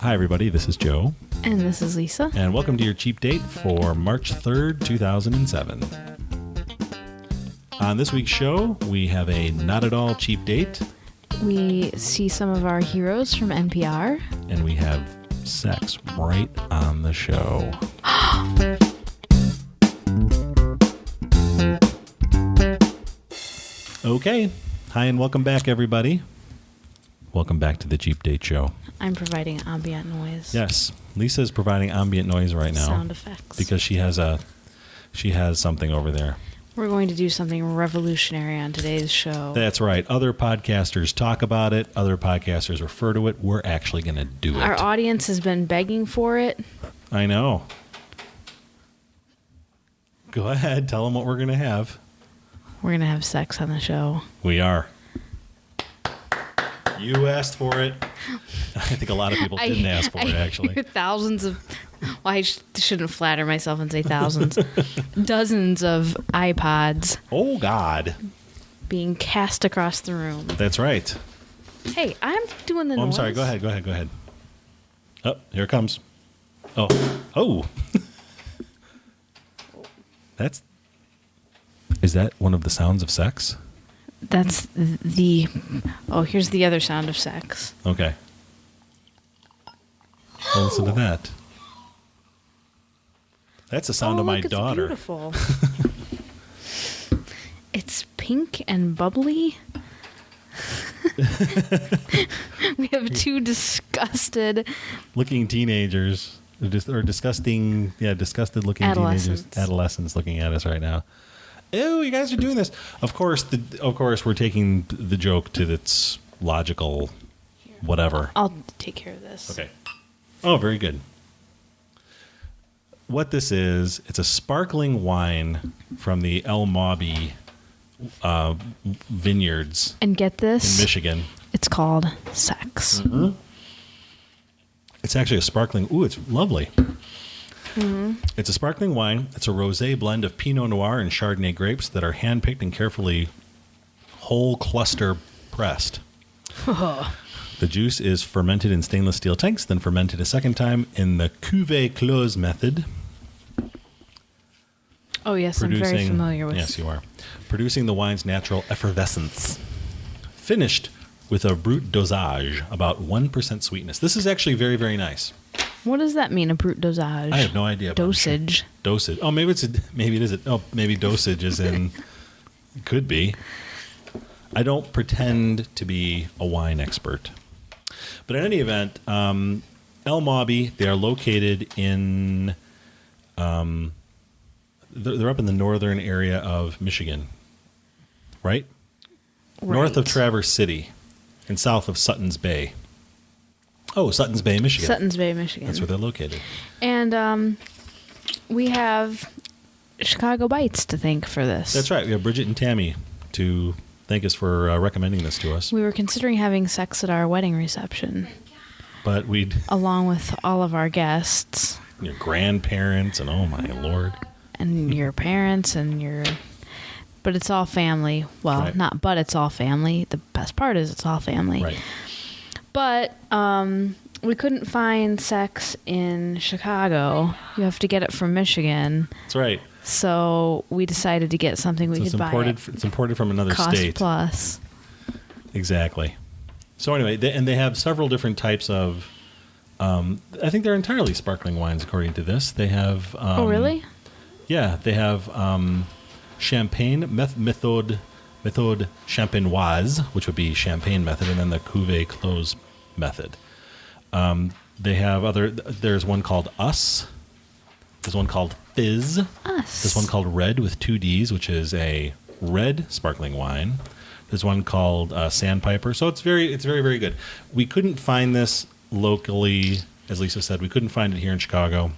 Hi, everybody. This is Joe. And this is Lisa. And welcome to your cheap date for March 3rd, 2007. On this week's show, we have a not at all cheap date. We see some of our heroes from NPR. And we have sex right on the show. Okay. Hi, and welcome back, everybody. Welcome back to the Cheap Date Show. I'm providing ambient noise. Yes, Lisa is providing ambient noise right now. Sound effects. Because she has something over there. We're going to do something revolutionary on today's show. That's right. Other podcasters talk about it. Other podcasters refer to it. We're actually going to do it. Our audience has been begging for it. I know. Go ahead. Tell them what we're going to have. We're going to have sex on the show. We are. You asked for it. I think a lot of people didn't ask for it, actually. Thousands of... Well, I shouldn't flatter myself and say thousands. Dozens of iPods. Oh, God. Being cast across the room. That's right. Hey, I'm doing the noise. I'm sorry. Go ahead. Oh, here it comes. Oh. Is that one of the sounds of sex? That's the... Oh, here's the other sound of sex. Okay. Well, listen to that. That's the sound of my daughter. It's beautiful. It's pink and bubbly. We have two disgusted looking teenagers, or disgusted looking adolescents looking at us right now. Ew, you guys are doing this. Of course, we're taking the joke to its logical whatever. I'll take care of this. Okay. Oh, very good. What this is, it's a sparkling wine from the El Mauby vineyards. And get this. In Michigan. It's called sex. Mm-hmm. It's actually a sparkling... Ooh, it's lovely. Mm-hmm. It's a sparkling wine. It's a rosé blend of Pinot Noir and Chardonnay grapes that are hand-picked and carefully whole cluster pressed. The juice is fermented in stainless steel tanks, then fermented a second time in the cuvée clos method. Oh, yes, I'm very familiar with. Yes, you are. Producing the wine's natural effervescence. Finished with a brut dosage, about 1% sweetness. This is actually very, very nice. What does that mean, a brut dosage? I have no idea. Dosage. Dosage. Oh, maybe it is. Maybe dosage is in. It could be. I don't pretend to be a wine expert. But in any event, El Mauby, they are located in, they're up in the northern area of Michigan, right? North of Traverse City and south of Suttons Bay. Oh, Suttons Bay, Michigan. Suttons Bay, Michigan. That's where they're located. And we have Chicago Bites to thank for this. That's right. We have Bridget and Tammy to thank us for recommending this to us. We were considering having sex at our wedding reception. But we'd... Along with all of our guests. Your grandparents and oh my Lord. And your parents and your... But it's all family. Well, right. Not but it's all family. The best part is it's all family. Right. But we couldn't find sex in Chicago. You have to get it from Michigan. That's right. So we decided to get something we could buy. It's imported from another state. Cost plus. Exactly. So anyway, they have several different types of... I think they're entirely sparkling wines, according to this. They have... oh, really? Yeah, they have champagne, méthode champenoise, which would be champagne method, and then the cuvée clos method. They have there's one called Us. There's one called Fizz. Us. There's one called Red with 2 Ds, which is a red sparkling wine. There's one called Sandpiper. So it's very, very good. We couldn't find this locally, as Lisa said. We couldn't find it here in Chicago.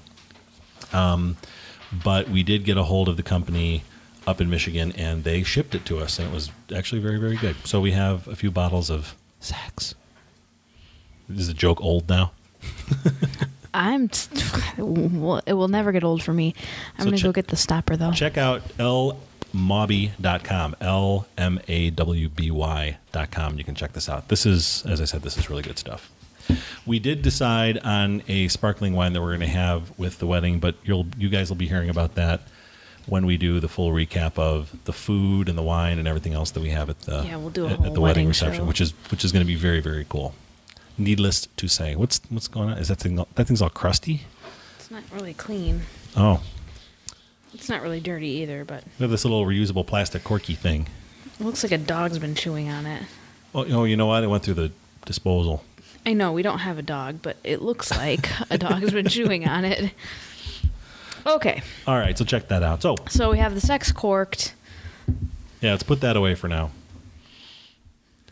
But we did get a hold of the company up in Michigan, and they shipped it to us, and it was actually very, very good. So we have a few bottles of sex. Is the joke old now? It will never get old for me. I'm going to go get the stopper, though. Check out lmawby.com, LMAWBY.com. You can check this out. This is, as I said, this is really good stuff. We did decide on a sparkling wine that we're going to have with the wedding, but you guys will be hearing about that when we do the full recap of the food and the wine and everything else that we have at the we'll do a at whole the wedding reception, show. which is going to be very, very cool. Needless to say, what's going on? Is that thing's all crusty? It's not really clean. Oh, It's not really dirty either, but we have this little reusable plastic corky thing. it looks like a dog's been chewing on it. Oh, you know what? It went through the disposal. I know we don't have a dog, but it looks like a dog's been chewing on it. Okay. All right, so check that out. So we have the sex corked. Yeah, let's put that away for now.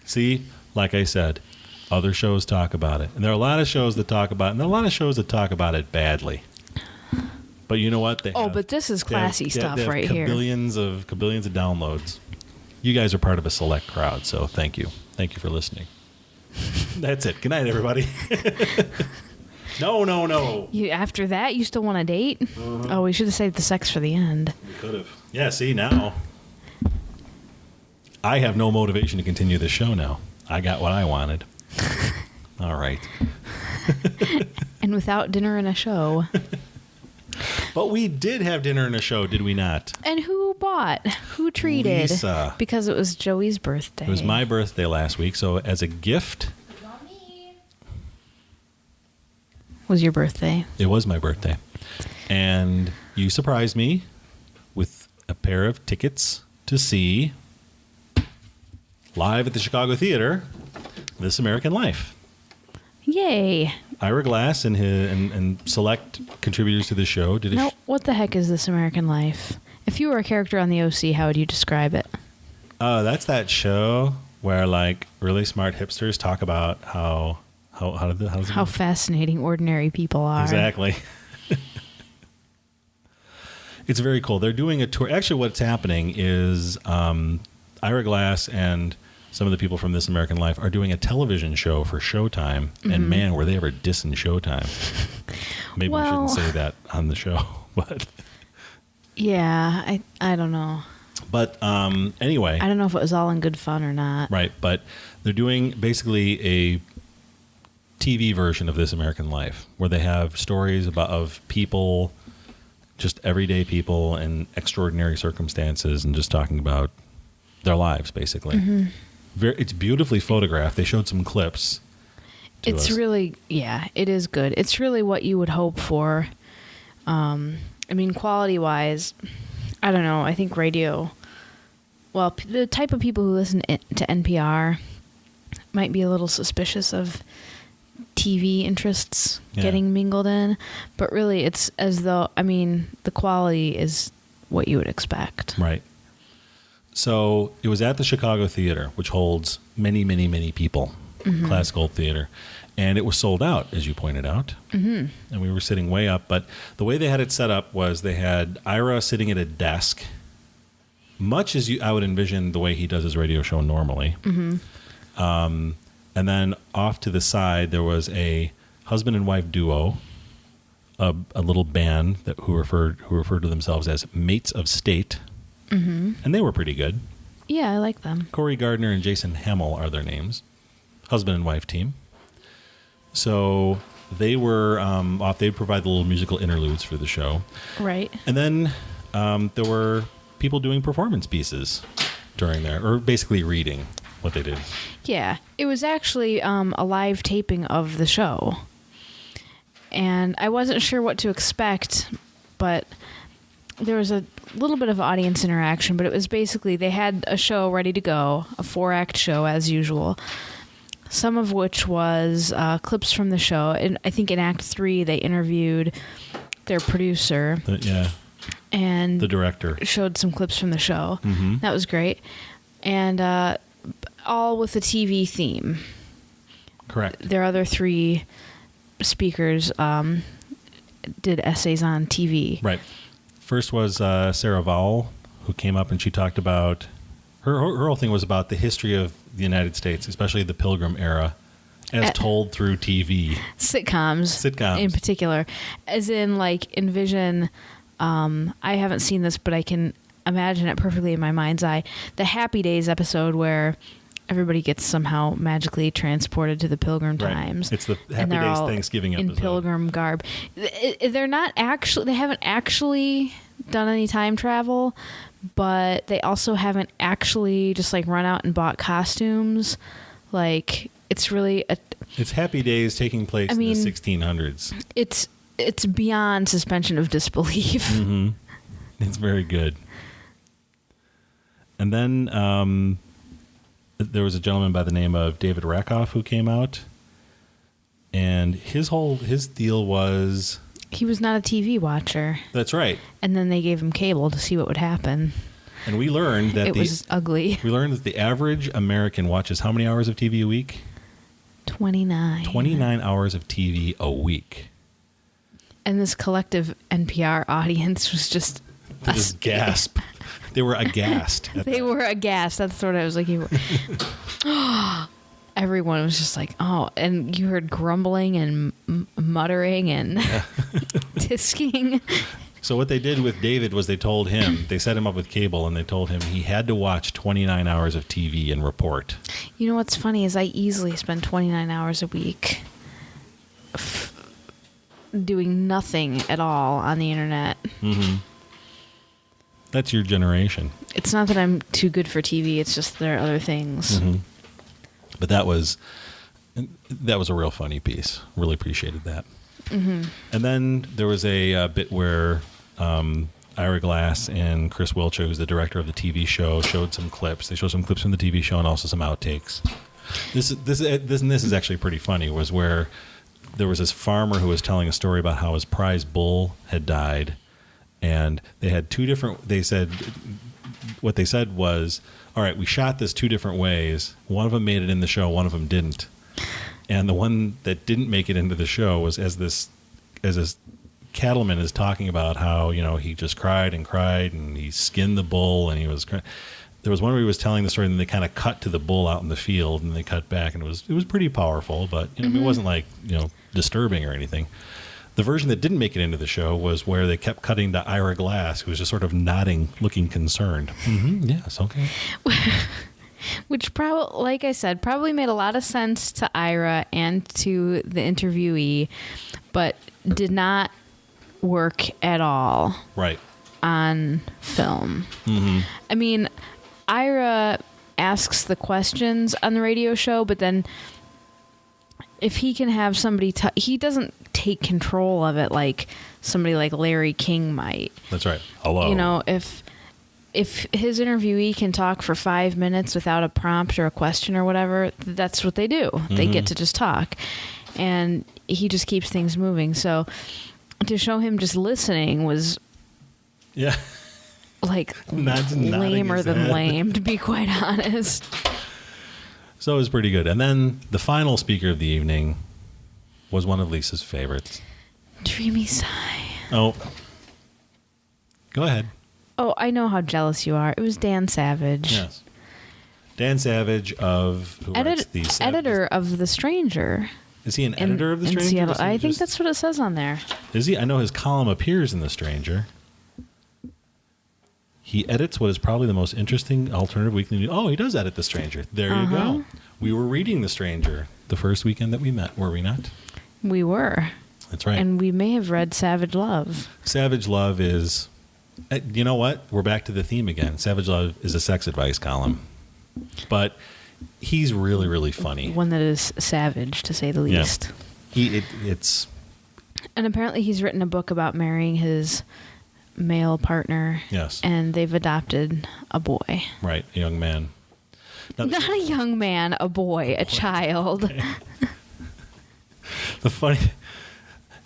See, like I said, other shows talk about it. And there are a lot of shows that talk about it, and there are a lot of shows that talk about it badly. But you know what? But this is classy stuff they have right here. Kabillions of downloads. You guys are part of a select crowd, so thank you. Thank you for listening. That's it. Good night, everybody. No. After that, you still want to date? Oh, we should have saved the sex for the end. We could have. Yeah, see, now I have no motivation to continue this show now. I got what I wanted. All right. And without dinner and a show. But we did have dinner and a show, did we not? And who bought? Who treated? Lisa. Because it was Joey's birthday. It was my birthday last week, so as a gift... Was your birthday? It was my birthday. And you surprised me with a pair of tickets to see, live at the Chicago Theater, This American Life. Yay. Ira Glass and select contributors to the show did a what the heck is This American Life? If you were a character on the OC, how would you describe it? That's that show where like really smart hipsters talk about how fascinating ordinary people are. Exactly. It's very cool. They're doing a tour. Actually, what's happening is Ira Glass and some of the people from This American Life are doing a television show for Showtime. Mm-hmm. And man, were they ever dissing Showtime. Maybe we shouldn't say that on the show. But yeah, I don't know. But anyway. I don't know if it was all in good fun or not. Right. But they're doing basically a TV version of This American Life where they have stories of people, just everyday people in extraordinary circumstances and just talking about their lives, basically. Mm-hmm. It's beautifully photographed. They showed some clips. It's really, it is good. It's really what you would hope for. I mean, quality-wise, I don't know. I think radio, well, the type of people who listen to NPR might be a little suspicious of TV interests getting mingled in, but really it's as though, I mean, the quality is what you would expect. Right. So it was at the Chicago Theater, which holds many, many, many people, classical theater. And it was sold out, as you pointed out. Mm-hmm. And we were sitting way up. But the way they had it set up was they had Ira sitting at a desk, much as I would envision the way he does his radio show normally. Mm-hmm. And then off to the side, there was a husband and wife duo, a little band who referred to themselves as Mates of State. Mm-hmm. And they were pretty good. Yeah, I like them. Corey Gardner and Jason Hamill are their names. Husband and wife team. So they were off. They'd provide the little musical interludes for the show. Right. And then there were people doing performance pieces during there, or basically reading what they did. Yeah. It was actually a live taping of the show. And I wasn't sure what to expect, but there was a little bit of audience interaction, but it was basically they had a show ready to go, a 4-act show as usual, some of which was clips from the show. And I think in Act 3 they interviewed their producer. And the director. Showed some clips from the show. Mm-hmm. That was great. And all with a TV theme. Correct. Their other 3 speakers did essays on TV. Right. First was Sarah Vowell, who came up and she talked about her whole thing was about the history of the United States, especially the Pilgrim era, as told through TV. Sitcoms in particular. As in, like, envision, I haven't seen this, but I can imagine it perfectly in my mind's eye, the Happy Days episode where everybody gets somehow magically transported to the Pilgrim Right. Times. It's the and Happy they're Days all Thanksgiving in episode. pilgrim garb. They're not actually. They haven't actually done any time travel, but they also haven't actually just like run out and bought costumes. Like it's really It's Happy Days taking place in the 1600s. It's beyond suspension of disbelief. Mm-hmm. It's very good. And then there was a gentleman by the name of David Rakoff who came out, and his deal was He was not a TV watcher. That's right. And then they gave him cable to see what would happen. And we learned that it was ugly. We learned that the average American watches how many hours of TV a week? 29. 29 hours of TV a week. And this collective NPR audience was just They just gasp. They were aghast. They were aghast. That's what I was like. Everyone was just like, oh, and you heard grumbling and muttering and tisking. So what they did with David was they set him up with cable, and they told him he had to watch 29 hours of TV and report. You know what's funny is I easily spend 29 hours a week doing nothing at all on the internet. Mm-hmm. That's your generation. It's not that I'm too good for TV. It's just there are other things. Mm-hmm. But that was a real funny piece. Really appreciated that. Mm-hmm. And then there was a bit where Ira Glass and Chris Wiltshire, who's the director of the TV show, showed some clips. They showed some clips from the TV show and also some outtakes. This is actually pretty funny. Was where there was this farmer who was telling a story about how his prize bull had died, and they had two different. They said what they said was, "All right, we shot this two different ways. One of them made it in the show. One of them didn't." And the one that didn't make it into the show was as this cattleman is talking about how, he just cried and he skinned the bull and he was crying. There was one where he was telling the story and then they kind of cut to the bull out in the field and they cut back and it was pretty powerful, but it wasn't like, disturbing or anything. The version that didn't make it into the show was where they kept cutting to Ira Glass, who was just sort of nodding, looking concerned. Mm-hmm, yes, okay. Which, like I said, probably made a lot of sense to Ira and to the interviewee, but did not work at all right on film. Mm-hmm. I mean, Ira asks the questions on the radio show, but then if he can have somebody, he doesn't take control of it like somebody like Larry King might. That's right. Hello. If his interviewee can talk for 5 minutes without a prompt or a question or whatever, that's what they do. Mm-hmm. They get to just talk. And he just keeps things moving. So to show him just listening was like lamer than lame, to be quite honest. So it was pretty good. And then the final speaker of the evening was one of Lisa's favorites. Dreamy Sigh. Oh. Go ahead. Oh, I know how jealous you are. It was Dan Savage. Yes. Dan Savage editor of The Stranger. Is he an editor of The Stranger? In Seattle. I think that's what it says on there. Is he? I know his column appears in The Stranger. He edits what is probably the most interesting alternative weekly news. Oh, he does edit The Stranger. There you go. We were reading The Stranger the first weekend that we met, were we not? We were. That's right. And we may have read Savage Love. Savage Love is... You know what? We're back to the theme again. Savage Love is a sex advice column. But he's really, really funny. One that is savage, to say the least. Yeah. It's... And apparently he's written a book about marrying his male partner. Yes. And they've adopted a boy. Right, a young man. Now, not a young man, a boy, a child. The funny...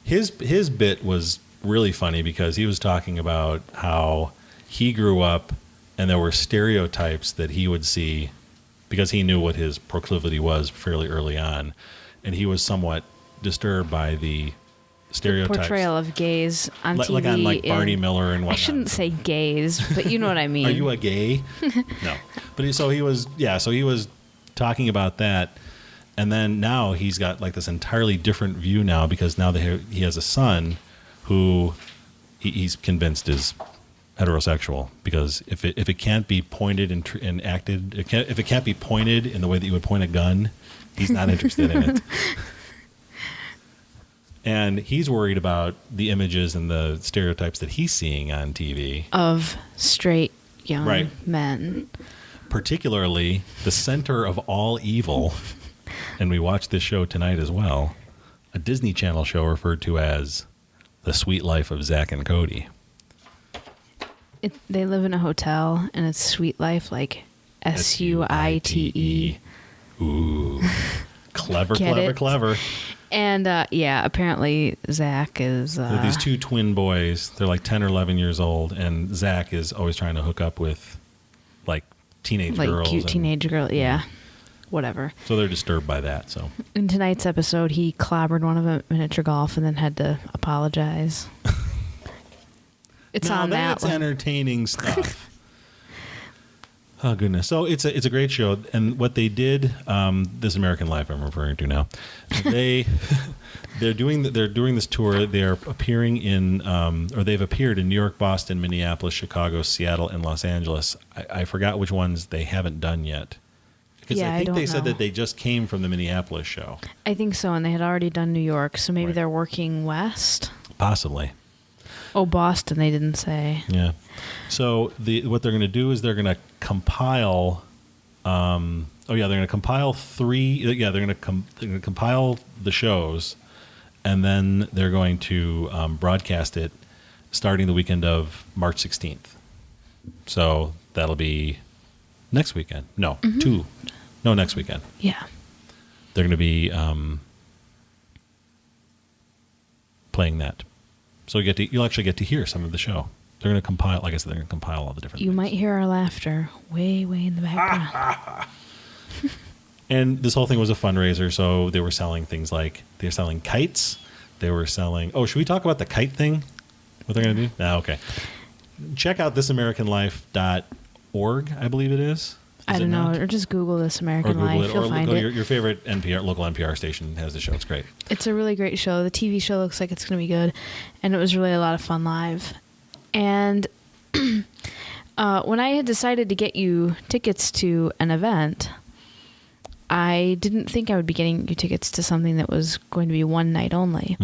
His bit was really funny because he was talking about how he grew up and there were stereotypes that he would see because he knew what his proclivity was fairly early on, and he was somewhat disturbed by the stereotypes. The portrayal of gays on TV. Like on Barney Miller and whatnot. I shouldn't say gays, but you know what I mean. Are you a gay? No. But he was talking about that. And then now he's got like this entirely different view now because now he has a son who he's convinced is heterosexual, because if it can't be pointed and acted, if it can't be pointed in the way that you would point a gun, he's not interested in it. And he's worried about the images and the stereotypes that he's seeing on TV of straight young men. Particularly the center of all evil, and we watched this show tonight as well, a Disney Channel show referred to as The Sweet Life of Zach and Cody. They live in a hotel, and it's Sweet Life, like Suite. Ooh. Clever, Get clever, it? clever. And, apparently Zach is... They're these two twin boys. They're like 10 or 11 years old, and Zach is always trying to hook up with, like, teenage girls. Like cute teenage girl, yeah. Whatever. So they're disturbed by that, so... In tonight's episode, he clobbered one of them at miniature golf and then had to apologize. It's now on that that's one. entertaining stuff. Oh goodness! So it's a great show, and what they did, This American Life I'm referring to now, they're doing this tour. They are appearing in, or they've appeared in New York, Boston, Minneapolis, Chicago, Seattle, and Los Angeles. I forgot which ones they haven't done yet. Because Yeah, I think I they don't said know. that they just came from the Minneapolis show. I think so, and they had already done New York, so maybe Right. they're working west. Possibly. Oh, Boston, they didn't say. Yeah. So what they're going to do is they're going to compile. They're going to compile three. Yeah, they're going to compile the shows, and then they're going to broadcast it starting the weekend of March 16th. So that'll be next weekend. No, next weekend. Yeah. They're going to be playing that. So you'll actually get to hear some of the show. They're going to compile, like I said, they're going to compile all the different You things. might hear our laughter way, way in the background. And this whole thing was a fundraiser, so they were selling things like, they're selling kites. They were selling, should we talk about the kite thing? What they're going to do? No, okay. Check out thisamericanlife.org, I believe it is. I don't know, or just Google This American Life. You'll find it. Your favorite local NPR station has the show. It's great. It's a really great show. The TV show looks like it's going to be good, and it was really a lot of fun live. And when I had decided to get you tickets to an event, I didn't think I would be getting you tickets to something that was going to be one night only,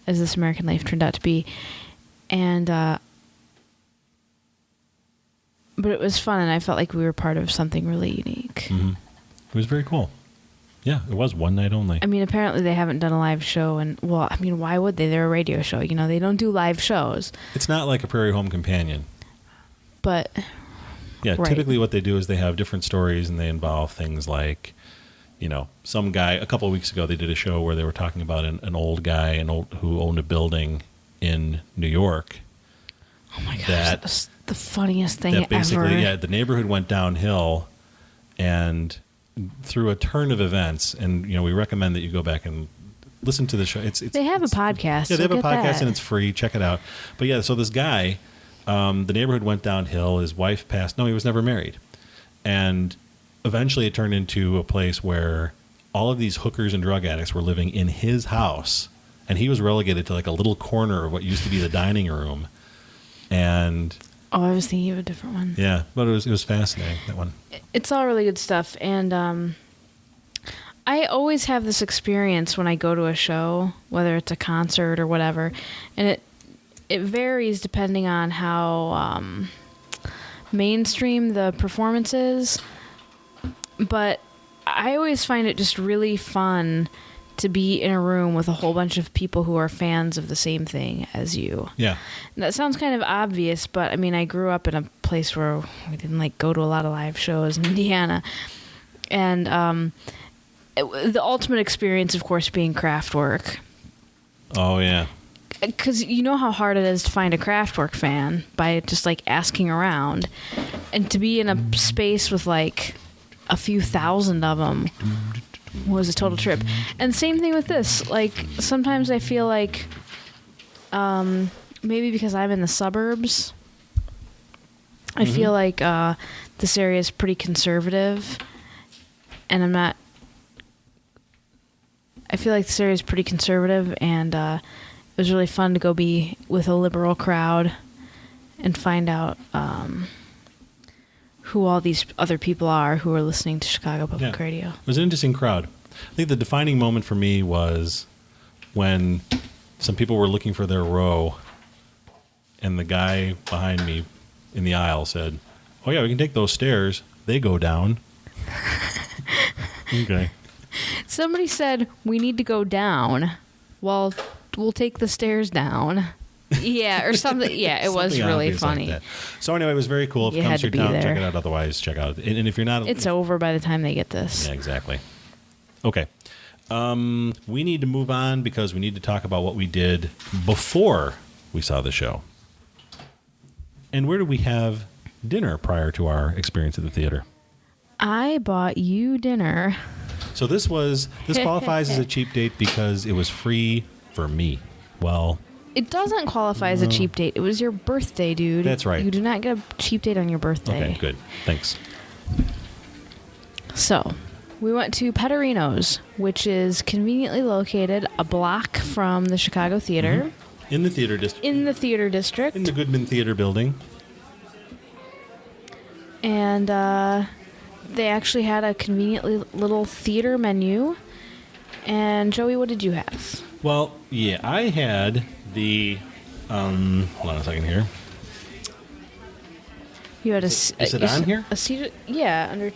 as This American Life turned out to be. And but it was fun, and I felt like we were part of something really unique. Mm-hmm. It was very cool. Yeah, it was one night only. I mean, apparently they haven't done a live show, and, well, I mean, why would they? They're a radio show. You know, they don't do live shows. It's not like a Prairie Home Companion. But, yeah, right. Typically what they do is they have different stories, and they involve things like, some guy, a couple of weeks ago, they did a show where they were talking about an old guy who owned a building in New York. Oh my gosh, that was the funniest thing that basically, ever. yeah, the neighborhood went downhill, and through a turn of events, and we recommend that you go back and listen to the show. They have a podcast. Yeah, they have a podcast, that. and it's free. Check it out. But yeah, so this guy, the neighborhood went downhill. His wife passed. No, he was never married, and eventually it turned into a place where all of these hookers and drug addicts were living in his house, and he was relegated to like a little corner of what used to be the dining room. And I was thinking of a different one. Yeah, but it was fascinating, that one. It's all really good stuff, and I always have this experience when I go to a show, whether it's a concert or whatever, and it varies depending on how mainstream the performance is, but I always find it just really fun to be in a room with a whole bunch of people who are fans of the same thing as you. Yeah. And that sounds kind of obvious, but I mean, I grew up in a place where we didn't go to a lot of live shows in Indiana. And the ultimate experience, of course, being Kraftwerk. Oh, yeah. Because you know how hard it is to find a Kraftwerk fan by just asking around. And to be in a space with a few thousand of them was a total trip. And same thing with this. Sometimes I feel like maybe because I'm in the suburbs, I feel like this area is pretty conservative, and I feel like this area is pretty conservative, and it was really fun to go be with a liberal crowd and find out who all these other people are who are listening to Chicago Public Radio. It was an interesting crowd. I think the defining moment for me was when some people were looking for their row, and the guy behind me in the aisle said, "Oh yeah, we can take those stairs. They go down." Okay. Somebody said, "We need to go down." Well, we'll take the stairs down. Yeah, or something. Yeah, it was really funny. Like so anyway, it was very cool. If you come to your town, check it out. Otherwise, check out. And if you're not... It's over by the time they get this. Yeah, exactly. Okay. We need to move on because we need to talk about what we did before we saw the show. And where did we have dinner prior to our experience at the theater? I bought you dinner. So this qualifies as a cheap date because it was free for me. Well... It doesn't qualify as a cheap date. It was your birthday, dude. That's right. You do not get a cheap date on your birthday. Okay, good. Thanks. So, we went to Petterino's, which is conveniently located a block from the Chicago Theater. Mm-hmm. In the theater district. In the theater district. In the Goodman Theater building. And they actually had a conveniently little theater menu. And Joey, what did you have? Well, yeah, I had the... hold on a second here. You had Is it on here? A Caesar, yeah, under...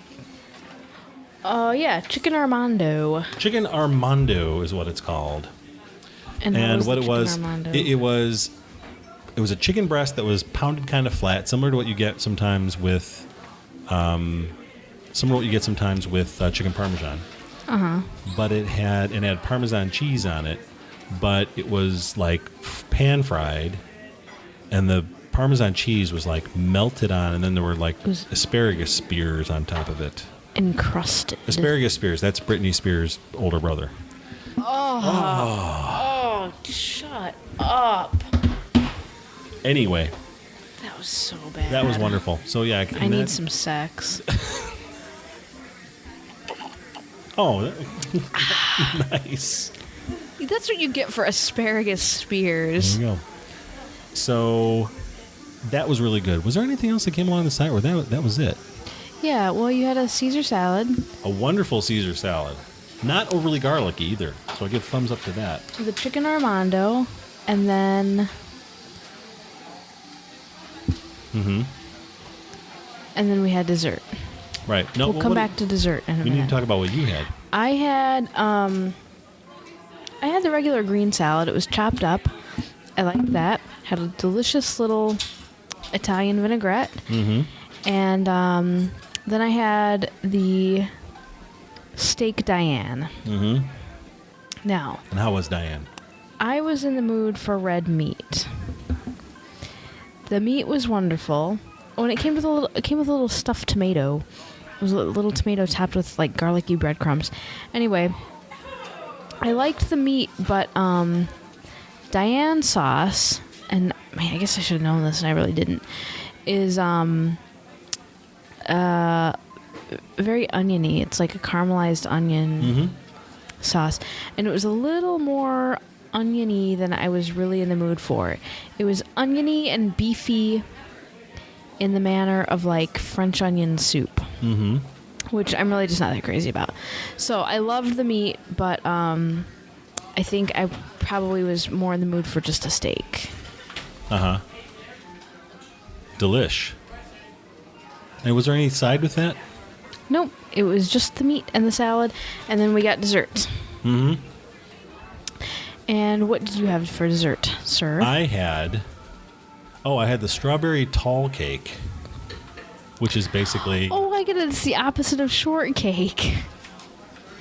yeah, Chicken Armando. Chicken Armando is what it's called. And what it was, it was a chicken breast that was pounded kind of flat, similar to what you get sometimes with chicken parmesan. But it had Parmesan cheese on it, but it was like pan fried, and the Parmesan cheese was like melted on, and then there were like asparagus spears on top of it. Encrusted. Asparagus spears. That's Britney Spears' older brother. Oh, shut up. Anyway. That was so bad. That was wonderful. So yeah. I need some sex. Oh, nice. That's what you get for asparagus spears. There you go. So that was really good. Was there anything else that came along the side, or that was it? Yeah, well, you had a Caesar salad. A wonderful Caesar salad. Not overly garlicky either, so I give thumbs up to that. The chicken Armando, and then... Mm-hmm. And then we had dessert. Right. No, we'll come back to dessert in a minute. We need to talk about what you had. I had the regular green salad. It was chopped up. I liked that. Had a delicious little Italian vinaigrette. Mm-hmm. And then I had the steak Diane. Mm-hmm. Now. And how was Diane? I was in the mood for red meat. The meat was wonderful. When it came with a little stuffed tomato. It was a little tomato topped with like garlicky breadcrumbs. Anyway, I liked the meat, but Diane sauce, and man, I guess I should have known this, and I really didn't, is very oniony. It's like a caramelized onion sauce, and it was a little more oniony than I was really in the mood for. It was oniony and beefy in the manner of like French onion soup, which I'm really just not that crazy about. So I loved the meat, but I think I probably was more in the mood for just a steak. Delish. And was there any side with that? Nope. It was just the meat and the salad, and then we got dessert. Mm-hmm. And what did you have for dessert, sir? I had the strawberry tall cake, which is basically... Oh, I get it. It's the opposite of shortcake.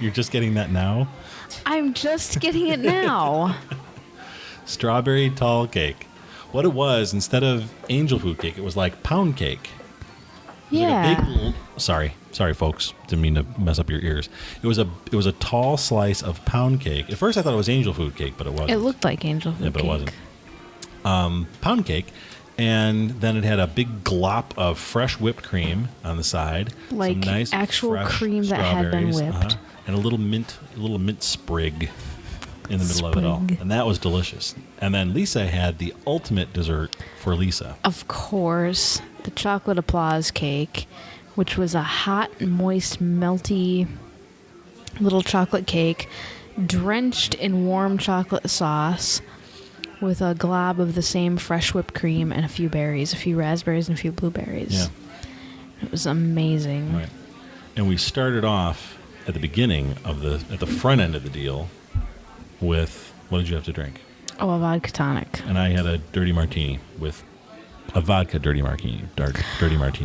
You're just getting that now? I'm just getting it now. Strawberry tall cake. What it was, instead of angel food cake, it was like pound cake. Yeah. Like sorry, folks. Didn't mean to mess up your ears. It was a tall slice of pound cake. At first, I thought it was angel food cake, but it wasn't. It looked like angel food cake. But it wasn't. Pound cake, and then it had a big glop of fresh whipped cream on the side, like some nice actual cream that had been whipped, and a little mint sprig. in the middle of it all. And that was delicious. And then Lisa had the ultimate dessert for Lisa. Of course, the chocolate applause cake, which was a hot, moist, melty little chocolate cake drenched in warm chocolate sauce with a glob of the same fresh whipped cream and a few berries, a few raspberries and a few blueberries. Yeah. It was amazing. Right. And we started off at the beginning of at the front end of the deal with, what did you have to drink? Oh, a vodka tonic. And I had a dirty martini with a vodka dirty martini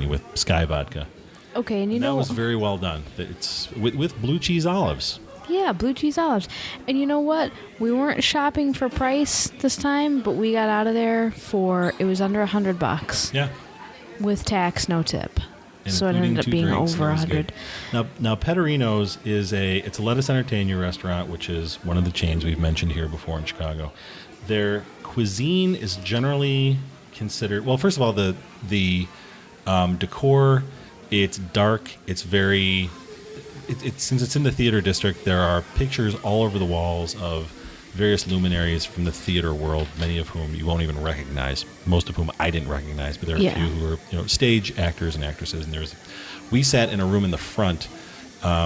with Sky vodka. Okay, and that was very well done. It's with blue cheese olives. Yeah, blue cheese olives. And you know what? We weren't shopping for price this time, but we got out of there it was under $100. Yeah. With tax, no tip. And so it ended up being over 100. Now Petterino's it's a Let Us Entertain You restaurant, which is one of the chains we've mentioned here before in Chicago. Their cuisine is generally considered, well, first of all, the decor, it's dark, it's very, since it's in the theater district, there are pictures all over the walls of various luminaries from the theater world, many of whom you won't even recognize, most of whom I didn't recognize, but there are a few who are stage actors and actresses. And we sat in a room in the front,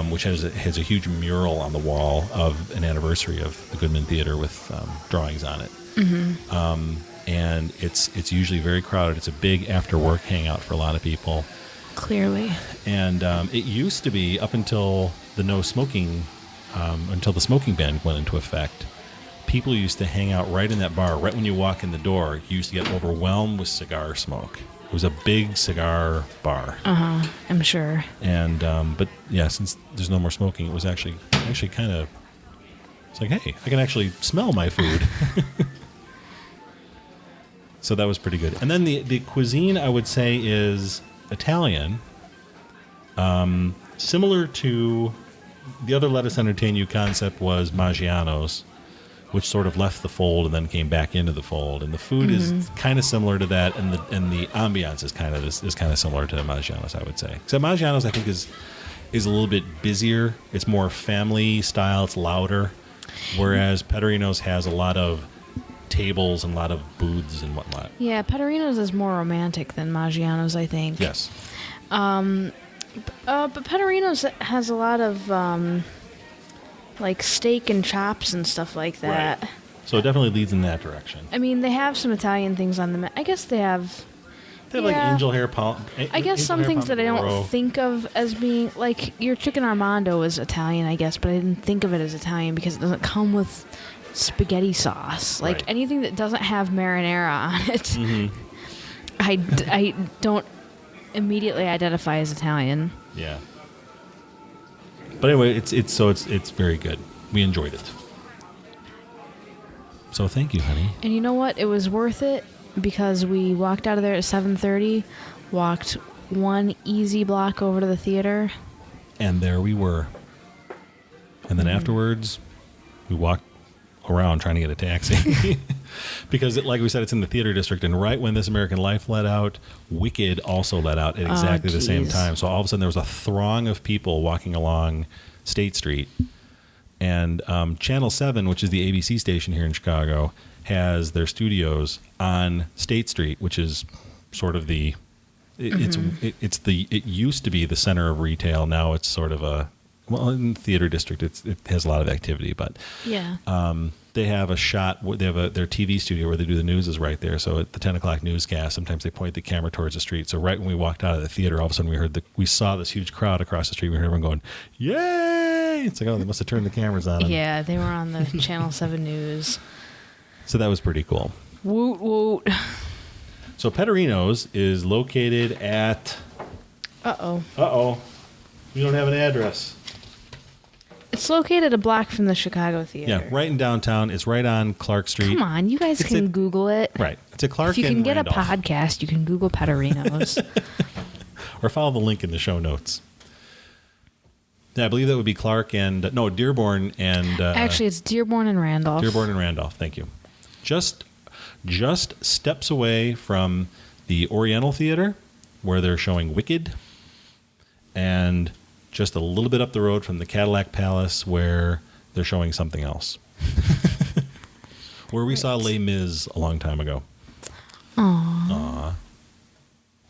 which has a huge mural on the wall of an anniversary of the Goodman Theater with drawings on it. Mm-hmm. And it's usually very crowded. It's a big after work hangout for a lot of people. Clearly. And it used to be up until the smoking ban went into effect. People used to hang out right in that bar. Right when you walk in the door, you used to get overwhelmed with cigar smoke. It was a big cigar bar. I'm sure. And but yeah, since there's no more smoking, it was actually kind of. It's like, hey, I can actually smell my food. So that was pretty good. And then the cuisine, I would say, is Italian. Similar to the other Let Us Entertain You concept was Maggiano's, which sort of left the fold and then came back into the fold. And the food is kind of similar to that, and the ambiance is kind of similar to Maggiano's, I would say. Except Maggiano's, I think, is a little bit busier. It's more family style. It's louder, whereas Petterino's has a lot of tables and a lot of booths and whatnot. Yeah, Petterino's is more romantic than Maggiano's, I think. Yes. But Petterino's has a lot of like steak and chops and stuff like that. Right. So it definitely leads in that direction. I mean, they have some Italian things on the I guess they have. They have like angel hair pound. I guess some things that I don't think of as being like your chicken Armando is Italian, I guess, but I didn't think of it as Italian because it doesn't come with spaghetti sauce. Like anything that doesn't have marinara on it, I don't immediately identify as Italian. Yeah. But anyway, it's very good. We enjoyed it. So thank you, honey. And you know what? It was worth it because we walked out of there at 7:30, walked one easy block over to the theater, and there we were. And then afterwards, we walked around trying to get a taxi because, like we said, it's in the theater district. And right when This American Life let out, Wicked also let out at exactly the same time. So all of a sudden, there was a throng of people walking along State Street. And Channel 7, which is the ABC station here in Chicago, has their studios on State Street, which is sort of it used to be the center of retail. Now it's sort of in the theater district, it has a lot of activity, but yeah. They have their TV studio where they do the news is right there. So at the 10 o'clock newscast, sometimes they point the camera towards the street. So right when we walked out of the theater, all of a sudden we saw this huge crowd across the street. We heard everyone going, "Yay!" It's like, oh, they must have turned the cameras on. Yeah, they were on the Channel 7 news. So that was pretty cool. Woot woot. So Petterino's is located at. Uh-oh. We don't have an address. It's located a block from the Chicago Theater. Yeah, right in downtown. It's right on Clark Street. Come on, you guys can Google it. Right. It's at Clark and If you can get Randolph. a podcast, you can Google Petterino's. Or follow the link in the show notes. Yeah, I believe that would be Clark and... No, Dearborn and... Actually, it's Dearborn and Randolph. Dearborn and Randolph, thank you. Just steps away from the Oriental Theater, where they're showing Wicked, and just a little bit up the road from the Cadillac Palace, where they're showing something else. where we saw Les Mis a long time ago. Aww.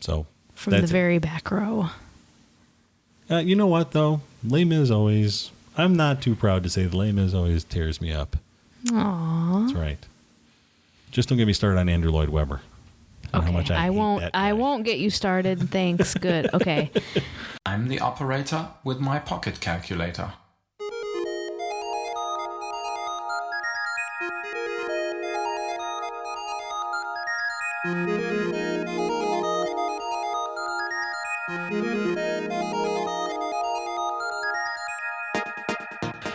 So from the very back row. You know what, though? Les Mis always... I'm not too proud to say that Les Mis always tears me up. Aww. That's right. Just don't get me started on Andrew Lloyd Webber. Okay, how much I won't. hate that guy. I won't get you started. Thanks. Good. Okay. I'm the operator with my pocket calculator.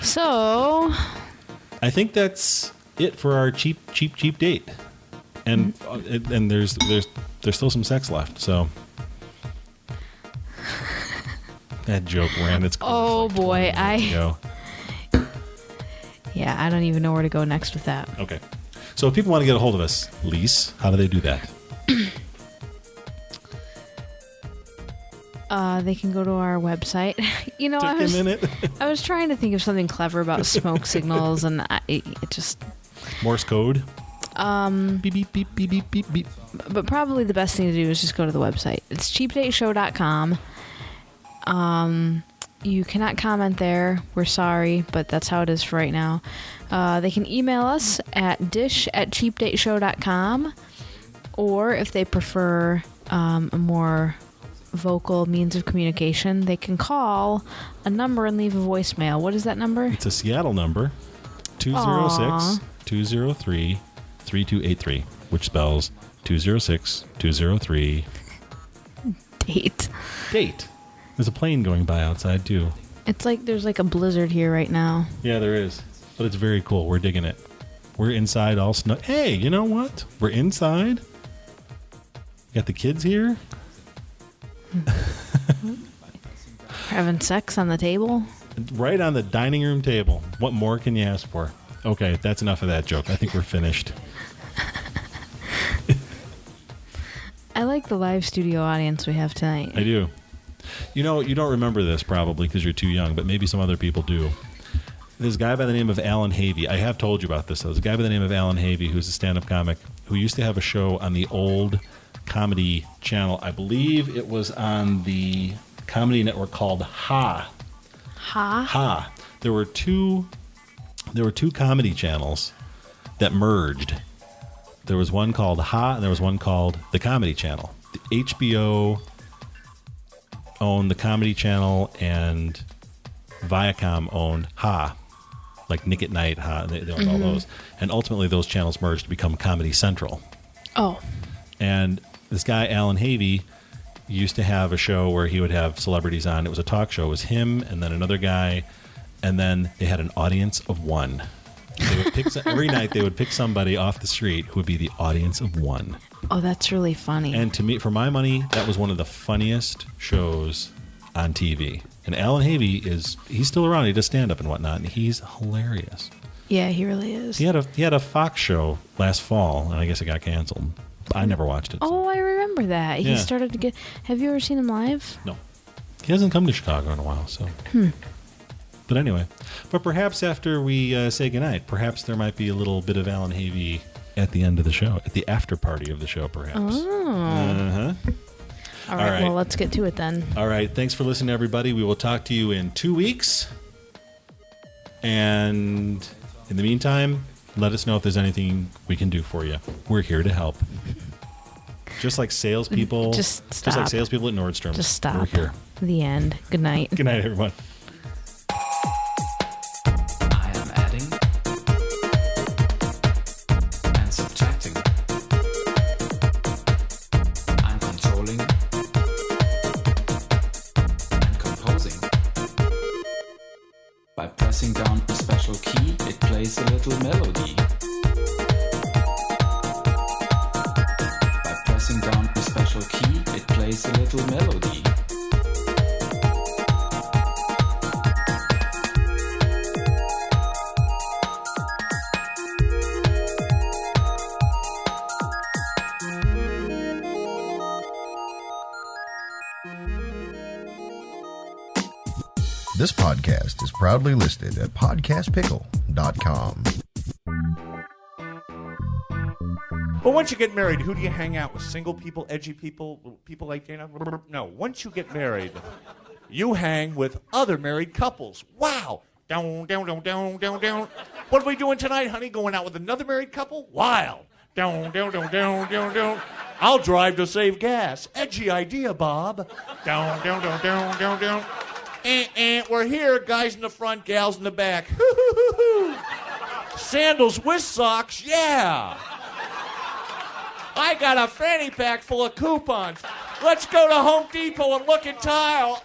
So, I think that's it for our cheap date, and there's still some sex left. So that joke ran its course. oh like boy, 20 minutes ago. Yeah, I don't even know where to go next with that. Okay, so if people want to get a hold of us, Lise, how do they do that? They can go to our website. You know, Took a minute. I was trying to think of something clever about smoke signals, and it just... Morse code. Beep beep beep beep beep beep beep. But probably the best thing to do is just go to the website. It's cheapdateshow.com. You cannot comment there. We're sorry, but that's how it is for right now. They can email us at dish@cheapdateshow.com, or if they prefer a more vocal means of communication, they can call a number and leave a voicemail. What is that number? It's a Seattle number, 206-203-3283, which spells 206-203. Date. There's a plane going by outside, too. It's like there's like a blizzard here right now. Yeah, there is. But it's very cool. We're digging it. We're inside all snow. Hey, you know what? We're inside. Got the kids here. Having sex on the table. Right on the dining room table. What more can you ask for? Okay, that's enough of that joke. I think we're finished. I like the live studio audience we have tonight. I do. You know, you don't remember this probably because you're too young, but maybe some other people do. There's a guy by the name of Alan Havey. I have told you about this. There's a guy by the name of Alan Havey who's a stand-up comic who used to have a show on the old comedy channel. I believe it was on the comedy network called Ha. Ha. There were two comedy channels that merged. There was one called Ha and there was one called the Comedy Channel. The HBO owned the Comedy Channel and Viacom owned Ha. Like Nick at Night, Ha, they owned all those. And ultimately those channels merged to become Comedy Central. Oh. And this guy, Alan Havey, used to have a show where he would have celebrities on. It was a talk show. It was him and then another guy. And then they had an audience of one. They would pick every night they would pick somebody off the street who would be the audience of one. Oh, that's really funny. And to me, for my money, that was one of the funniest shows on TV. And Alan Havey he's still around. He does stand-up and whatnot, and he's hilarious. Yeah, he really is. He had a Fox show last fall, and I guess it got canceled. I never watched it. Oh, I remember that. Yeah. He started to get... Have you ever seen him live? No. He hasn't come to Chicago in a while, so... But anyway. But perhaps after we say goodnight, perhaps there might be a little bit of Alan Havey at the end of the show, at the after party of the show, perhaps. Oh. Uh-huh. All right, well, let's get to it then. All right, thanks for listening, everybody. We will talk to you in 2 weeks. And in the meantime, let us know if there's anything we can do for you. We're here to help. Just like salespeople. Just stop. Just like salespeople at Nordstrom. Just stop. We're here. The end. Good night. Good night, everyone. I am adding and subtracting. I'm controlling and composing. By pressing down a special key, it plays a little melody. By pressing down a special key, it plays a little melody. This podcast is proudly listed at podcastpickle.com. But once you get married, who do you hang out with? Single people, edgy people, people like Dana? No. Once you get married, you hang with other married couples. Wow. Down, down, down, down, down, down. What are we doing tonight, honey? Going out with another married couple? Wild. Down, down, down, down, down, down. I'll drive to save gas. Edgy idea, Bob. Down, down, down, down, down, down. We're here, guys in the front, gals in the back. Sandals with socks, yeah. I got a fanny pack full of coupons. Let's go to Home Depot and look at tile.